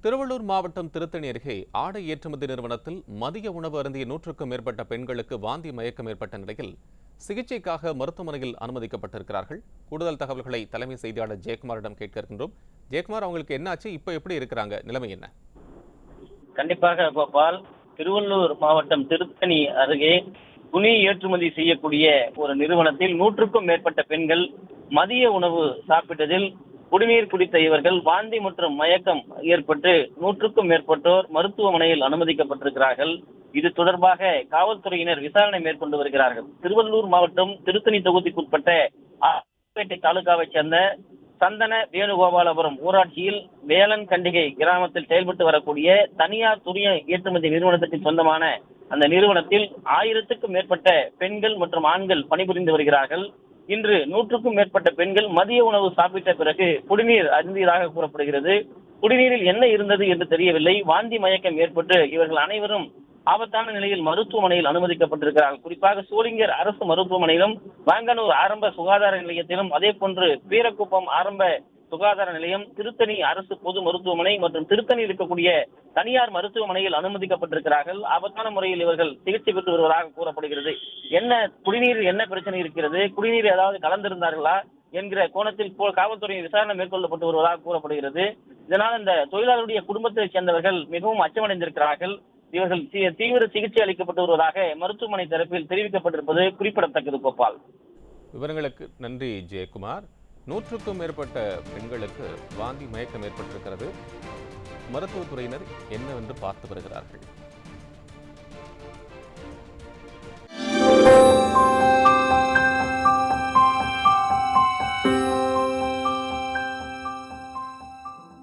திருவள்ளூர் மாவட்டம் திருத்தணி அருகே ஆடை ஏற்றுமதி நிறுவனத்தில் மதிய உணவு அருந்திய 100க்கும் மேற்பட்ட பெண்களுக்கு வாந்தி மயக்கம் ஏற்பட்ட நிலையில் சிகிச்சைக்காக மருத்துவமனையில் அனுமதிக்கப்பட்டிருக்கிறார்கள். கூடுதல் தகவல்களை தலைமை செய்தியாளர் ஜெயக்குமாரிடம் கேட்க இருக்கின்றோம். ஜெயக்குமார், அவங்களுக்கு என்னாச்சு, இப்போ எப்படி இருக்கிறாங்க, நிலைமை என்ன? கண்டிப்பாக கோபால், திருவள்ளூர் மாவட்டம் திருத்தணி அருகே துணி ஏற்றுமதி செய்யக்கூடிய ஒரு நிறுவனத்தில் 100க்கும் மேற்பட்ட பெண்கள் மதிய உணவு சாப்பிட்டதில் குடிநீர் குடித்த இவர்கள் வாந்தி மற்றும் மயக்கம் ஏற்பட்டு 100க்கும் மேற்பட்டோர் மருத்துவமனையில் அனுமதிக்கப்பட்டிருக்கிறார்கள். இது தொடர்பாக காவல்துறையினர் விசாரணை மேற்கொண்டு வருகிறார்கள். திருவள்ளூர் மாவட்டம் திருத்தணி தொகுதிக்குட்பட்ட ஆர்பேட்டை தாலுகாவை சேர்ந்த சந்தன வேணுகோபாலபுரம் ஊராட்சியில் வேலன் கண்டிகை கிராமத்தில் செயல்பட்டு வரக்கூடிய தனியார் துணி ஏற்றுமதி நிறுவனத்திற்கு சொந்தமான அந்த நிறுவனத்தில் 1000க்கும் மேற்பட்ட பெண்கள் மற்றும் ஆண்கள் பணிபுரிந்து வருகிறார்கள். இன்று 100க்கும் மேற்பட்ட பெண்கள் மதிய உணவு சாப்பிட்ட பிறகு குடிநீர் அருந்தியதாக கூறப்படுகிறது. குடிநீரில் என்ன இருந்தது என்று தெரியவில்லை. வாந்தி மயக்கம் ஏற்பட்டு இவர்கள் அனைவரும் ஆபத்தான நிலையில் மருத்துவமனையில் அனுமதிக்கப்பட்டிருக்கிறார்கள். குறிப்பாக சோளிங்கர் அரசு மருத்துவமனையிலும், வாங்கனூர் ஆரம்ப சுகாதார நிலையத்திலும், அதே போன்று வீரக்குப்பம் ஆரம்ப சுகாதார நிலையம், திருத்தணி அரசு பொது மருத்துவமனை மற்றும் திருத்தணி இருக்கக்கூடிய தனியார் மருத்துவமனையில் அனுமதிக்கப்பட்டிருக்கிறார்கள். ஆபத்தான முறையில் இவர்கள் சிகிச்சை பெற்று வருவதாக கூறப்படுகிறது. என்ன குடிநீர் என்ன பிரச்சனை இருக்கிறது, குடிநீர் ஏதாவது கலந்திருந்தார்களா என்கிற கோணத்தில் காவல்துறை விசாரணை மேற்கொள்ளப்பட்டு வருவதாக கூறப்படுகிறது. இதனால் இந்த தொழிலாளருடைய குடும்பத்தை சேர்ந்தவர்கள் மிகவும் அச்சமடைந்திருக்கிறார்கள். இவர்கள் தீவிர சிகிச்சை அளிக்கப்பட்டு வருவதாக மருத்துவமனை தரப்பில் தெரிவிக்கப்பட்டிருப்பது குறிப்பிடத்தக்கது. கோபால், விவரங்களுக்கு நன்றி ஜெயக்குமார். 100க்கும் மேற்பட்ட பெண்களுக்கு வாந்தி மயக்கம் ஏற்பட்டிருக்கிறது. மருத்துவத்துறையினர் என்னவென்று பார்த்து வருகிறார்கள்.